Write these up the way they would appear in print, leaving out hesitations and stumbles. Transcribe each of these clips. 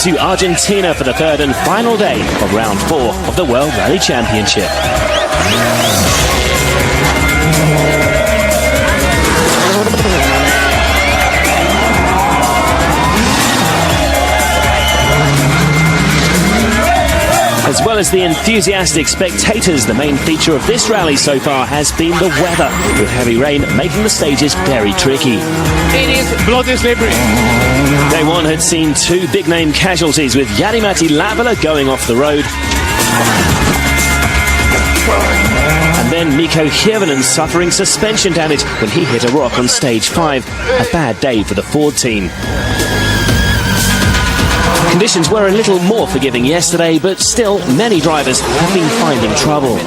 into Argentina for the third and final day of round 4 of the World Rally Championship. As well as the enthusiastic spectators, the main feature of this rally so far has been the weather, with heavy rain making the stages very tricky. It is bloody slippery. Day 1 had seen 2 big-name casualties, with Jari-Matti Latvala going off the road. And then Mikko Hirvonen suffering suspension damage when he hit a rock on stage 5. A bad day for the Ford team. Conditions were a little more forgiving yesterday, but still many drivers have been finding trouble.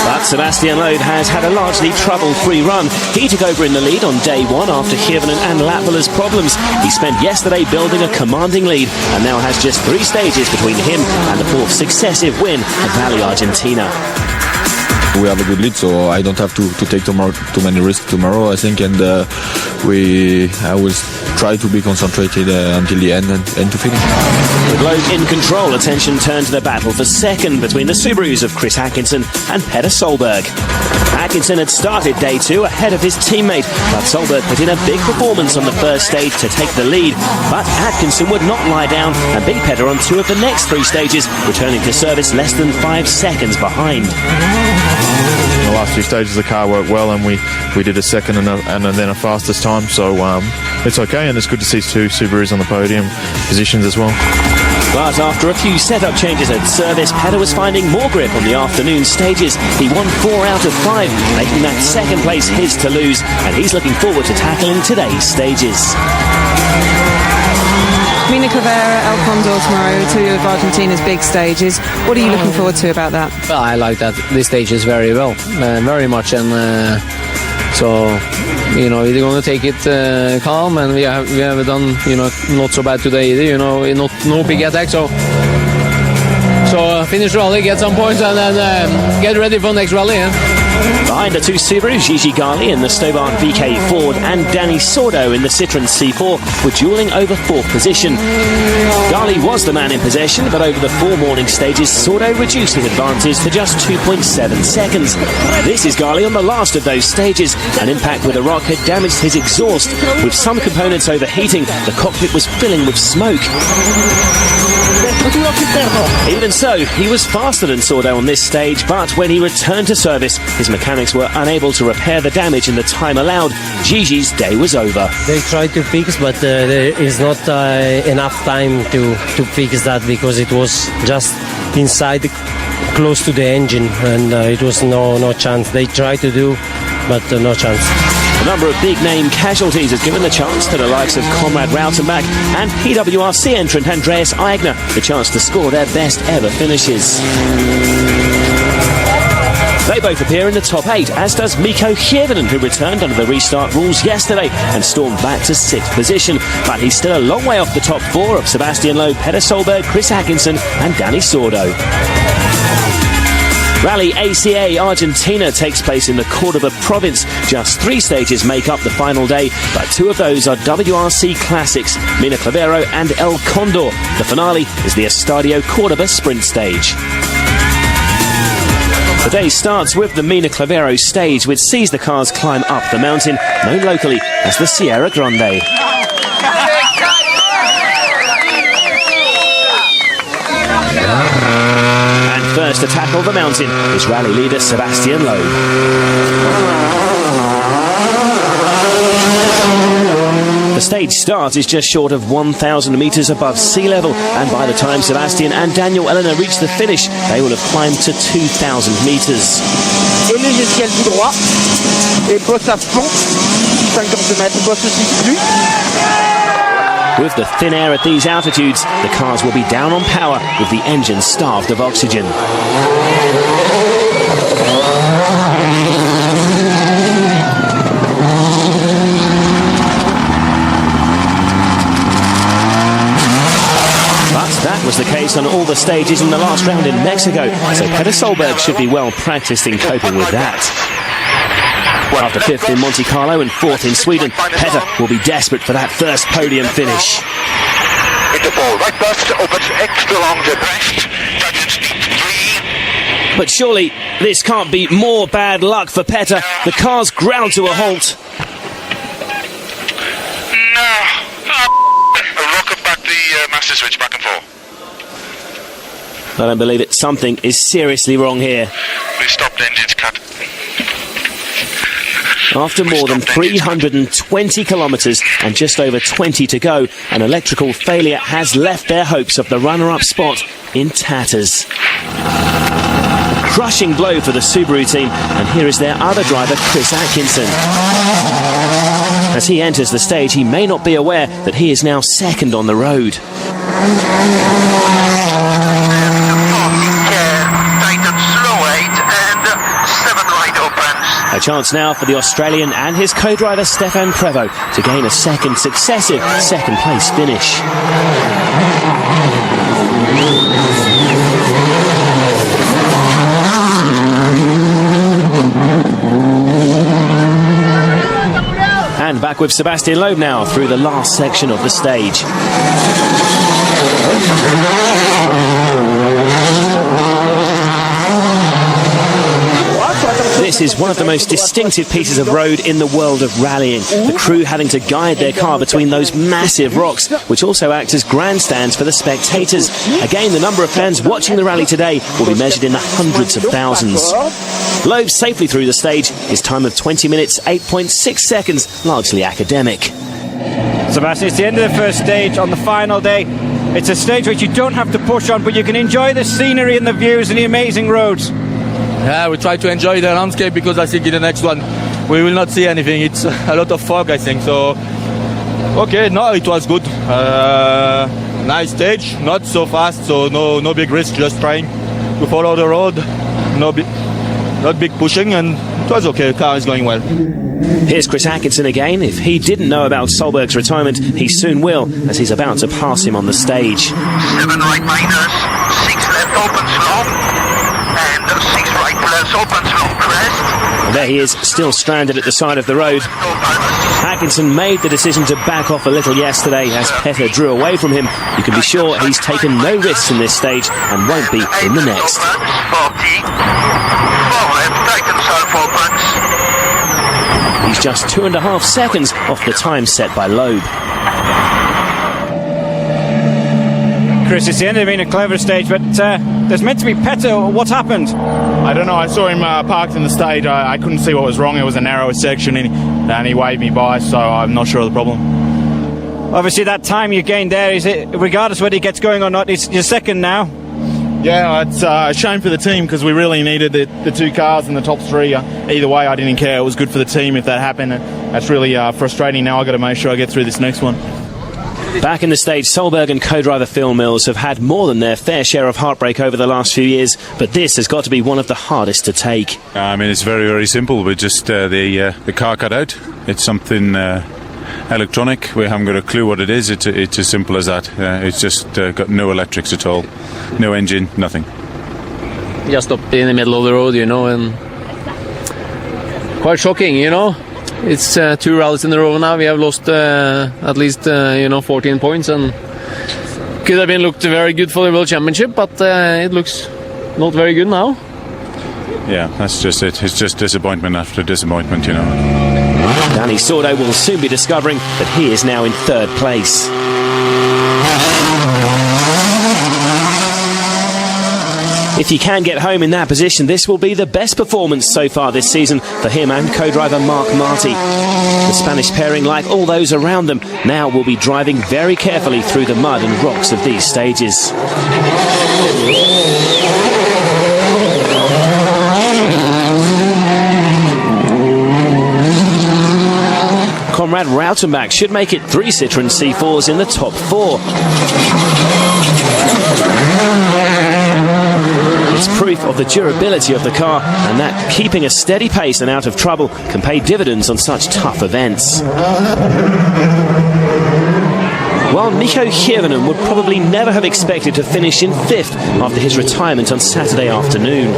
But Sebastian Loeb has had a largely trouble-free run. He took over in the lead on day 1 after Hirvonen and Latvala's problems. He spent yesterday building a commanding lead and now has just 3 stages between him and the 4th successive win at GALLI Argentina. We have a good lead, so I don't have to take too many risks tomorrow, I think, and I will try to be concentrated until the end and to finish. With Loeb in control, attention turned to the battle for second between the Subarus of Atkinson and Peter Solverg. Atkinson had started day 2 ahead of his teammate, but Solverg put in a big performance on the first stage to take the lead. But Atkinson would not lie down and beat Peter on 2 of the next 3 stages, returning to service less than 5 seconds behind. In the last 2 stages the car worked well, and we did a second and then a fastest time, so it's okay, and it's good to see 2 Subarus on the podium positions as well. But after a few setup changes at service, Peter was finding more grip on the afternoon stages. He won 4 out of 5, making that second place his to lose, and he's looking forward to tackling today's stages. Mensa Cleva, El Condor tomorrow, 2 of Argentina's big stages. What are you looking forward to about that? Well, I like that this stage is very well, very much, and so we're going to take it calm, and we have done not so bad today either. No big attack, so finish rally, get some points, and then get ready for next rally. Behind the 2 Subarus, GIGI GALLI in the Stobart VK Ford and Danny Sordo in the Citroen C4 were duelling over 4th position. GALLI was the man in possession, but over the 4 morning stages, Sordo reduced his advantage to just 2.7 seconds. This is GALLI on the last of those stages. An impact with a rock had damaged his exhaust. With some components overheating, the cockpit was filling with smoke. Even so, he was faster than Sordo on this stage, but when he returned to service, his mechanics were unable to repair the damage in the time allowed. GIGI's day was over. They tried to fix, but there is not enough time to fix that, because it was just inside, close to the engine, and it was no chance. They tried to do, but no chance. A number of big-name casualties has given the chance to the likes of Conrad, Rautenbach and PWRC entrant Andreas Eigner the chance to score their best ever finishes. They both appear in the top 8, as does Mikko Hirvonen, who returned under the restart rules yesterday and stormed back to 6th position. But he's still a long way off the top 4 of Sebastian Loeb, Peter Solverg, Atkinson and Danny Sordo. Rally ACA Argentina takes place in the Córdoba province. Just 3 stages make up the final day, but 2 of those are WRC classics, Mensa Cleva and El Condor. The finale is the Estadio Córdoba sprint stage. The day starts with the Mensa Cleva stage, which sees the cars climb up the mountain, known locally as the Sierra Grande. And first to tackle the mountain is rally leader Sebastian Loeb. The stage start is just short of 1,000 metres above sea level, and by the time Sebastian and Daniel Elena reach the finish, they will have climbed to 2,000 metres. Et logiciel tout droit, et bosse à fond, 52 mètres, bosse aussi plus. With the thin air at these altitudes, the cars will be down on power with the engine starved of oxygen. But that was the case on all the stages in the last round in Mexico, so Peter Solverg should be well practiced in coping with that. After 5th in Monte Carlo and 4th in Sweden, Petter will be desperate for that first podium finish. But surely this can't be more bad luck for Petter. The car's ground to a halt. No. Rocket back the master switch back and forth. I don't believe it. Something is seriously wrong here. We stopped engines, Cap. After more than 320 kilometres and just over 20 to go, an electrical failure has left their hopes of the runner-up spot in tatters. Crushing blow for the Subaru team, and here is their other driver, Chris Atkinson. As he enters the stage, he may not be aware that he is now second on the road. A chance now for the Australian and his co-driver Stefan Prevost to gain a successive second-place finish. And back with Sebastian Loeb now through the last section of the stage. This is one of the most distinctive pieces of road in the world of rallying. The crew having to guide their car between those massive rocks, which also act as grandstands for the spectators. Again, the number of fans watching the rally today will be measured in the hundreds of thousands. Loeb safely through the stage, his time of 20 minutes, 8.6 seconds, largely academic. Sebastian, it's the end of the first stage on the final day. It's a stage which you don't have to push on, but you can enjoy the scenery and the views and the amazing roads. Yeah, we try to enjoy the landscape because I think in the next one we will not see anything. It's a lot of fog, I think. So, okay, no, it was good. Nice stage, not so fast, so no big risk, just trying to follow the road. Not big pushing, and it was okay. The car is going well. Here's Chris Atkinson again. If he didn't know about Solberg's retirement, he soon will, as he's about to pass him on the stage. 7 right minus, 6 left open slope, and 6 right plus open slope crest. There he is, still stranded at the side of the road. Atkinson made the decision to back off a little yesterday as Petter drew away from him. You can be sure he's taken no risks in this stage and won't be in the next. He's just 2.5 seconds off the time set by Loeb. Chris, it's the end of being a clever stage, but there's meant to be Petter. What happened? I don't know. I saw him parked in the stage. I couldn't see what was wrong. It was a narrow section, and he waved me by, so I'm not sure of the problem. Obviously, that time you gained there, is it, regardless whether he gets going or not, you're second now. Yeah, it's a shame for the team because we really needed the two cars in the top three. Either way, I didn't care. It was good for the team if that happened. That's really frustrating. Now I've got to make sure I get through this next one. Back in the stage, Solverg and co-driver Phil Mills have had more than their fair share of heartbreak over the last few years, but this has got to be one of the hardest to take. I mean, it's very, very simple. We just the car cut out. It's something electronic. We haven't got a clue what it is. It's as simple as that. It's just got no electrics at all, no engine, nothing. Just up in the middle of the road, you know, and quite shocking, you know. It's 2 rallies in a row now. We have lost at least 14 points, and could have been looked very good for the World Championship, but it looks not very good now. Yeah, that's just it. It's just disappointment after disappointment, you know. Danny Sordo will soon be discovering that he is now in 3rd place. If he can get home in that position, this will be the best performance so far this season for him and co-driver Mark Marti. The Spanish pairing, like all those around them, now will be driving very carefully through the mud and rocks of these stages. Conrad Rautenbach should make it 3 Citroen C4s in the top 4. It's proof of the durability of the car, and that keeping a steady pace and out of trouble can pay dividends on such tough events. While Meanwhile, Mikko Hirvonen would probably never have expected to finish in 5th after his retirement on Saturday afternoon.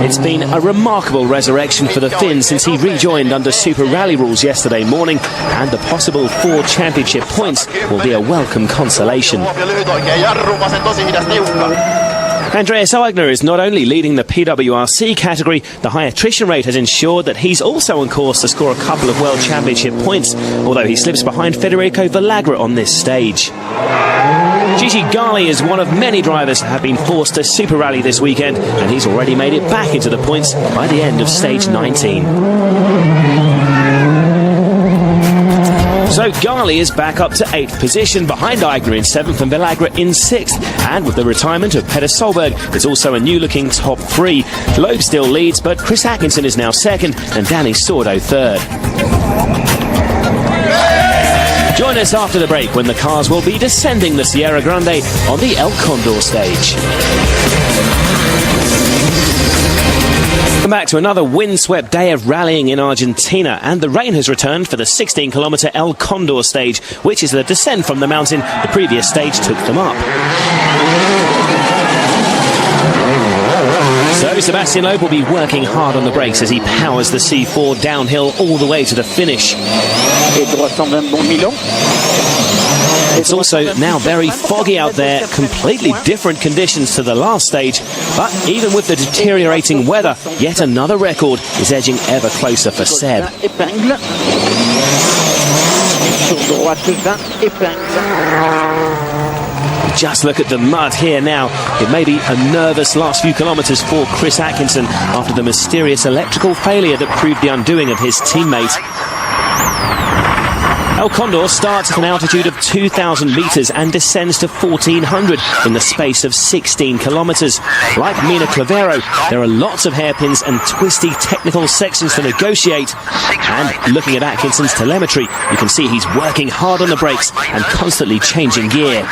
It's been a remarkable resurrection for the Finn since he rejoined under Super Rally rules yesterday morning, and the possible 4 championship points will be a welcome consolation. Andreas Eigner is not only leading the PWRC category, the high attrition rate has ensured that he's also on course to score a couple of World Championship points, although he slips behind Federico Villagra on this stage. GIGI GALLI is one of many drivers that have been forced to Super Rally this weekend, and he's already made it back into the points by the end of stage 19. So Galli is back up to 8th position, behind Eigner in 7th and Villagra in 6th. And with the retirement of Peter Solverg, there's also a new-looking top 3. Loeb still leads, but Chris Atkinson is now 2nd and Danny Sordo 3rd. Join us after the break when the cars will be descending the Sierra Grande on the El Condor stage. Welcome back to another windswept day of rallying in Argentina, and the rain has returned for the 16-kilometre El Condor stage, which is the descent from the mountain the previous stage took them up. So Sebastian Loeb will be working hard on the brakes as he powers the C4 downhill all the way to the finish. It's also now very foggy out there, completely different conditions to the last stage, but even with the deteriorating weather, yet another record is edging ever closer for Seb. Just look at the mud here now. It may be a nervous last few kilometres for Chris Atkinson after the mysterious electrical failure that proved the undoing of his teammate. El Condor starts at an altitude of 2,000 metres and descends to 1,400 in the space of 16 kilometres. Like Mensa Cleva, there are lots of hairpins and twisty technical sections to negotiate. And looking at Atkinson's telemetry, you can see he's working hard on the brakes and constantly changing gear.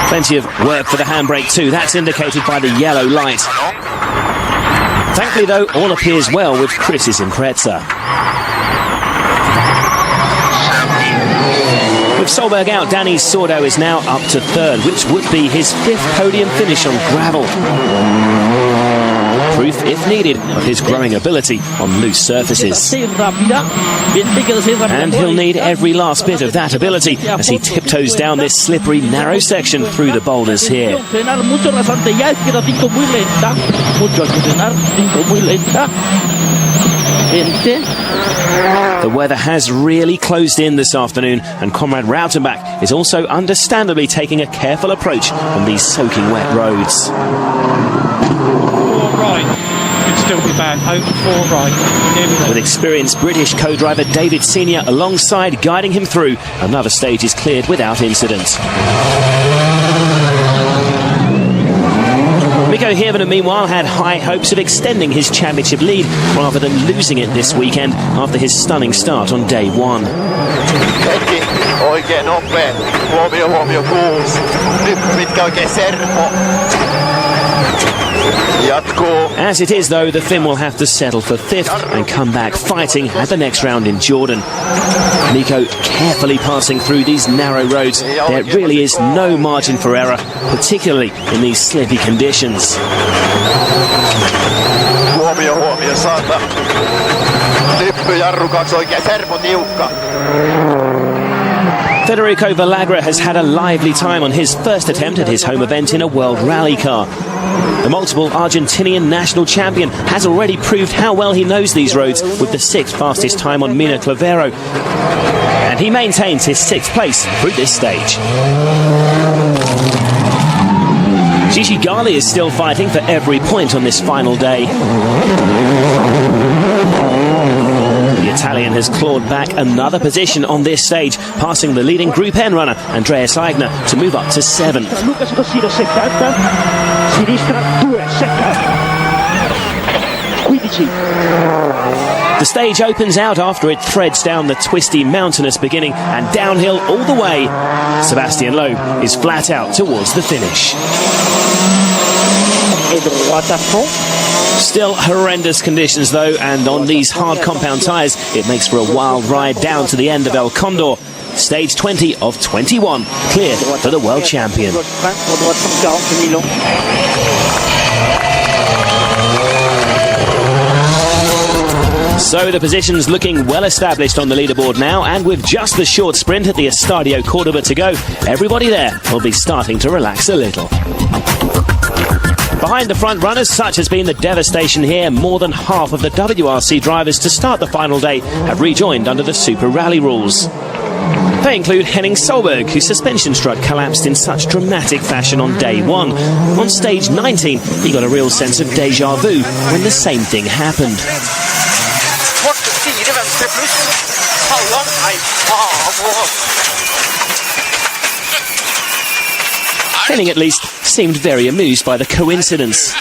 Plenty of work for the handbrake too, that's indicated by the yellow light. Thankfully though, all appears well with Chris's Impreza. With Solverg out, Danny Sordo is now up to 3rd, which would be his 5th podium finish on gravel. Proof, if needed, of his growing ability on loose surfaces. And he'll need every last bit of that ability as he tiptoes down this slippery, narrow section through the boulders here. The weather has really closed in this afternoon, and Conrad Rautenbach is also understandably taking a careful approach on these soaking wet roads. Could still be bad. Over 4 right. With experienced British co-driver David Senior alongside guiding him through, another stage is cleared without incident. Mikko Hirvonen, meanwhile, had high hopes of extending his championship lead rather than losing it this weekend after his stunning start on day 1. As it is, though, the Finn will have to settle for 5th and come back fighting at the next round in Jordan. Mikko carefully passing through these narrow roads. There really is no margin for error, particularly in these slippy conditions. Federico Villagra has had a lively time on his first attempt at his home event in a World Rally car. The multiple Argentinian national champion has already proved how well he knows these roads with the 6th fastest time on Mensa Cleva, and he maintains his 6th place through this stage. GIGI GALLI is still fighting for every point on this final day. The Italian has clawed back another position on this stage, passing the leading Group N runner, Andreas Eigner, to move up to 7th. Sinistra 2, secca 15. The stage opens out after it threads down the twisty mountainous beginning and downhill all the way. Sebastian Loeb is flat out towards the finish. Still horrendous conditions though, and on these hard compound tyres it makes for a wild ride down to the end of El Condor. Stage 20 of 21, clear for the world champion. So the positions looking well established on the leaderboard now, and with just the short sprint at the Estadio Córdoba to go, everybody there will be starting to relax a little. Behind the front runners, such has been the devastation here, more than half of the WRC drivers to start the final day have rejoined under the Super Rally rules. They include Henning Solverg, whose suspension strut collapsed in such dramatic fashion on day 1. On stage 19, he got a real sense of déjà vu when the same thing happened. Henning at least seemed very amused by the coincidence.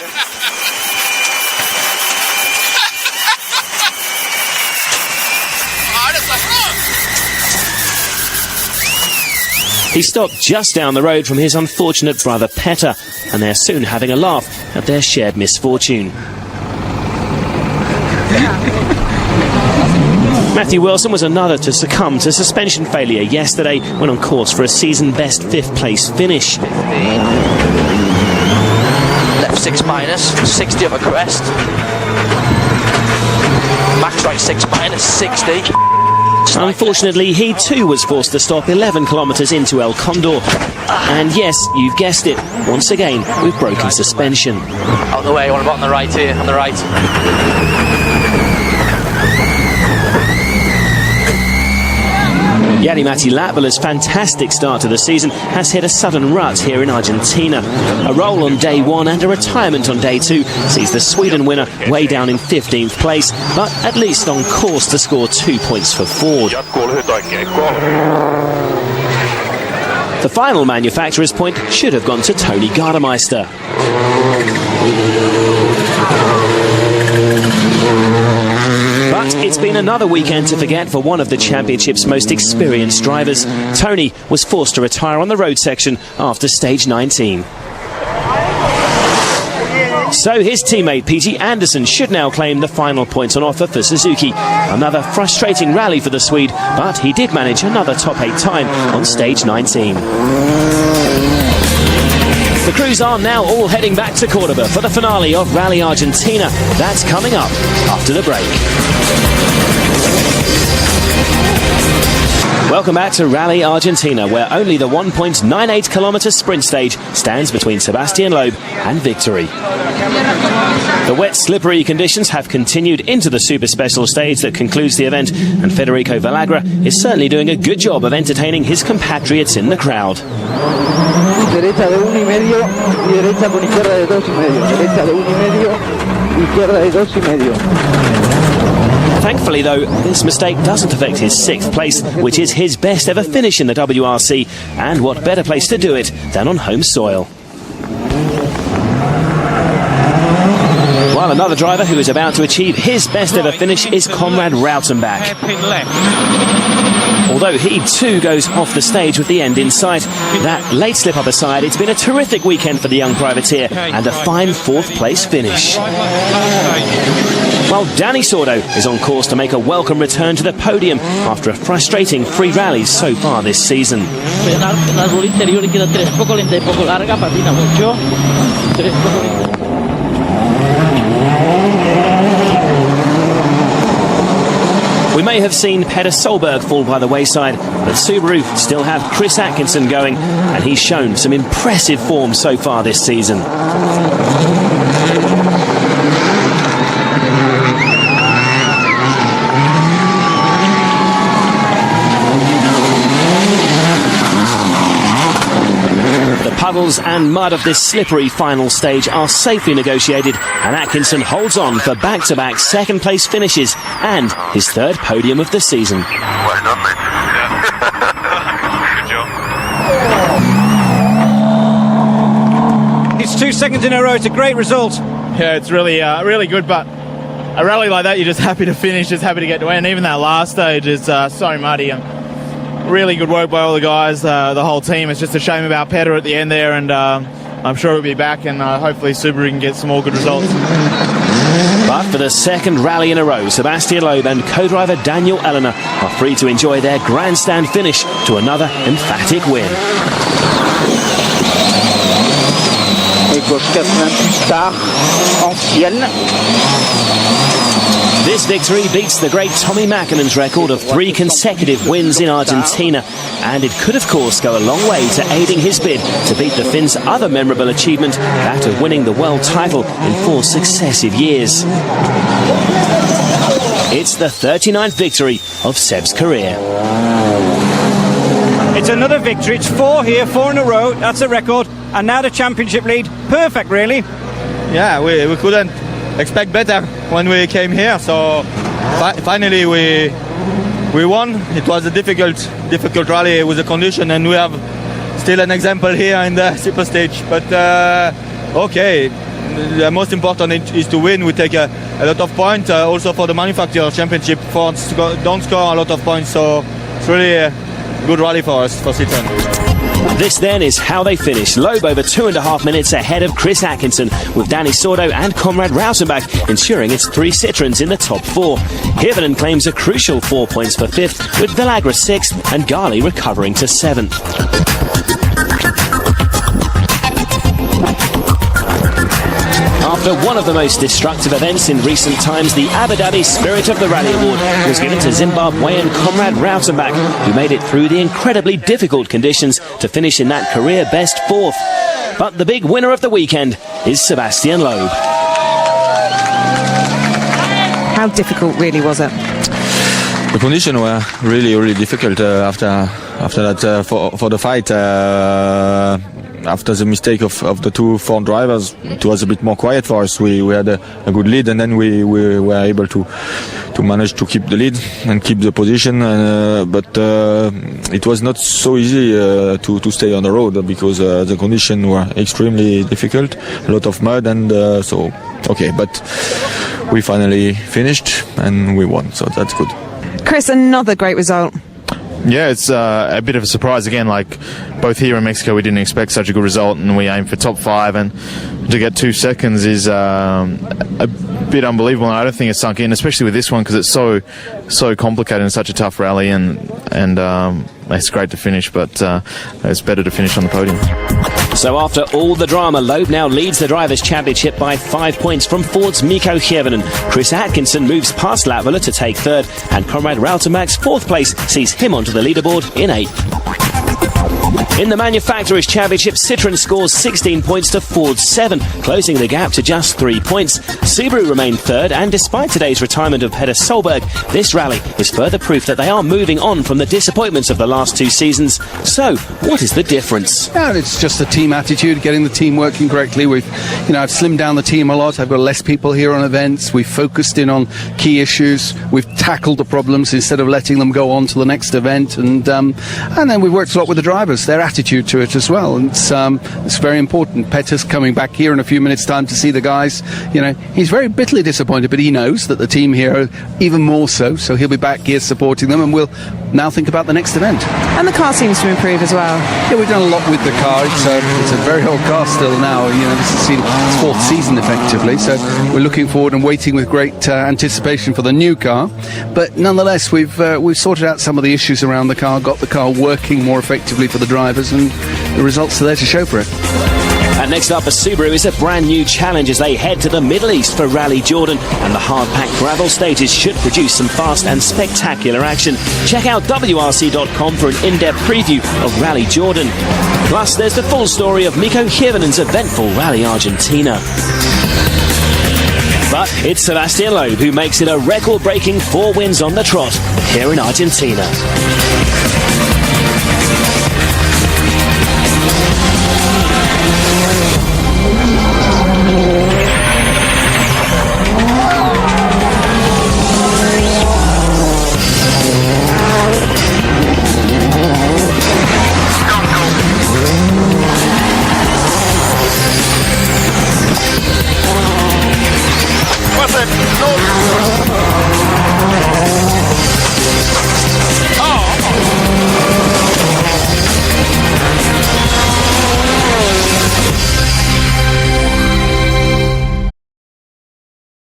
He stopped just down the road from his unfortunate brother Petter, and they're soon having a laugh at their shared misfortune. Matthew Wilson was another to succumb to suspension failure yesterday when on course for a season-best 5th place finish. Left 6 minus, 60 of a crest. Max right 6 minus, 60. Unfortunately, he too was forced to stop 11 kilometres into El Condor. And yes, you've guessed it, once again with broken suspension. Out of the way, one about on the right here, on the right. Jari-Matti Latvala's fantastic start to the season has hit a sudden rut here in Argentina. A roll on day 1 and a retirement on day 2 sees the Sweden winner way down in 15th place, but at least on course to score 2 points for Ford. The final manufacturer's point should have gone to Tony Gardemeister. But it's been another weekend to forget for one of the championship's most experienced drivers. Tony was forced to retire on the road section after stage 19. So his teammate PG Anderson should now claim the final points on offer for Suzuki. Another frustrating rally for the Swede, but he did manage another top 8 time on stage 19. The crews are now all heading back to Córdoba for the finale of Rally Argentina. That's coming up after the break. Welcome back to Rally Argentina, where only the 1.98 kilometre sprint stage stands between Sebastian Loeb and victory. The wet, slippery conditions have continued into the super special stage that concludes the event, and Federico Villagra is certainly doing a good job of entertaining his compatriots in the crowd. Derecha de 1,5 y derecha con izquierda de 2,5. Derecha de 1,5, izquierda de 2,5. Thankfully, though, this mistake doesn't affect his 6th place, which is his best ever finish in the WRC, and what better place to do it than on home soil. While another driver who is about to achieve his best ever finish is Conrad Rautenbach. Although he too goes off the stage with the end in sight. That late slip up aside, it's been a terrific weekend for the young privateer and a fine 4th place finish. While Danny Sordo is on course to make a welcome return to the podium after a frustrating 3 rallies so far this season. We may have seen Petter Solberg fall by the wayside, but Subaru still have Chris Atkinson going, and he's shown some impressive form so far this season. The puddles and mud of this slippery final stage are safely negotiated, and Atkinson holds on for back-to-back 2nd place finishes and his 3rd podium of the season. Well done, mate. Good job. It's 2 seconds in a row. It's a great result. Yeah, it's really good, but a rally like that, you're just happy to finish, just happy to get to end. Even that last stage is so muddy. Really good work by all the guys, the whole team. It's just a shame about Petter at the end there, and I'm sure he'll be back, and hopefully Subaru can get some more good results. But for the second rally in a row, Sebastian Loeb and co-driver Daniel Elena are free to enjoy their grandstand finish to another emphatic win. This victory beats the great Tommy Mäkinen's record of 3 consecutive wins in Argentina, and it could of course go a long way to aiding his bid to beat the Finn's other memorable achievement, that of winning the world title in 4 successive years. It's the 39th victory of Seb's career. It's another victory. It's 4 here, 4 in a row. That's a record. And now the championship lead. Perfect, really. Yeah, we couldn't expect better when we came here. So finally we won. It was a difficult rally with the condition, and we have still an example here in the super stage. But okay, the most important is to win. We take a lot of points. Also for the manufacturer championship, Fords don't score a lot of points. So it's really a good rally for us, for Citroen. This then is how they finish. Loeb over 2.5 minutes ahead of Chris Atkinson, with Danny Sordo and Conrad Rautenbach ensuring it's 3 Citroens in the top 4. Hirvonen claims a crucial 4 points for 5th, with Villagra 6th and GALLI recovering to 7th. After one of the most destructive events in recent times, the Abu Dhabi Spirit of the Rally Award was given to Zimbabwean Conrad Rautenbach, who made it through the incredibly difficult conditions to finish in that career best 4th. But the big winner of the weekend is Sebastian Loeb. How difficult really was it? The conditions were really difficult after that for the fight. After the mistake of the 2 front drivers, it was a bit more quiet for us. We had a good lead, and then we were able to manage to keep the lead and keep the position. But it was not so easy to stay on the road, because the conditions were extremely difficult, a lot of mud, and so okay. But we finally finished and we won, so that's good. Chris, another great result. Yeah, it's a bit of a surprise again. Like both here in Mexico, we didn't expect such a good result, and we aimed for top 5, and to get 2 seconds is a bit unbelievable. And I don't think it's sunk in, especially with this one, because it's so complicated and such a tough rally, and it's great to finish, but it's better to finish on the podium. So after all the drama, Loeb now leads the Drivers' Championship by 5 points from Ford's Mikko Hirvonen. Chris Atkinson moves past Latvala to take 3rd, and Conrad Rautenbach's 4th place sees him onto the leaderboard in 8th. In the Manufacturers' Championship, Citroen scores 16 points to Ford's 7, closing the gap to just 3 points. Subaru remained 3rd, and despite today's retirement of Peter Solverg, this rally is further proof that they are moving on from the disappointments of the last 2 seasons. So, what is the difference? Yeah, it's just the team attitude, getting the team working correctly. I've slimmed down the team a lot. I've got less people here on events. We've focused in on key issues. We've tackled the problems instead of letting them go on to the next event. And then we've worked a lot with the drivers, their attitude to it as well. And it's very important. Petter's coming back here in a few minutes' time to see the guys. He's very bitterly disappointed, but he knows that the team here are even more so. So he'll be back here supporting them, and we'll now think about the next event. And the car seems to improve as well. Yeah, we've done a lot with the car. It's a very old car still now. This is its 4th season effectively. So we're looking forward and waiting with great anticipation for the new car. But nonetheless, we've sorted out some of the issues around the car, got the car working more effectively for the drivers, and the results are there to show for it. And next up for Subaru is a brand new challenge as they head to the Middle East for Rally Jordan, and the hard-packed gravel stages should produce some fast and spectacular action. Check out WRC.com for an in-depth preview of Rally Jordan. Plus, there's the full story of Mikko Hirvonen's eventful Rally Argentina. But it's Sebastian Loeb who makes it a record-breaking 4 wins on the trot here in Argentina.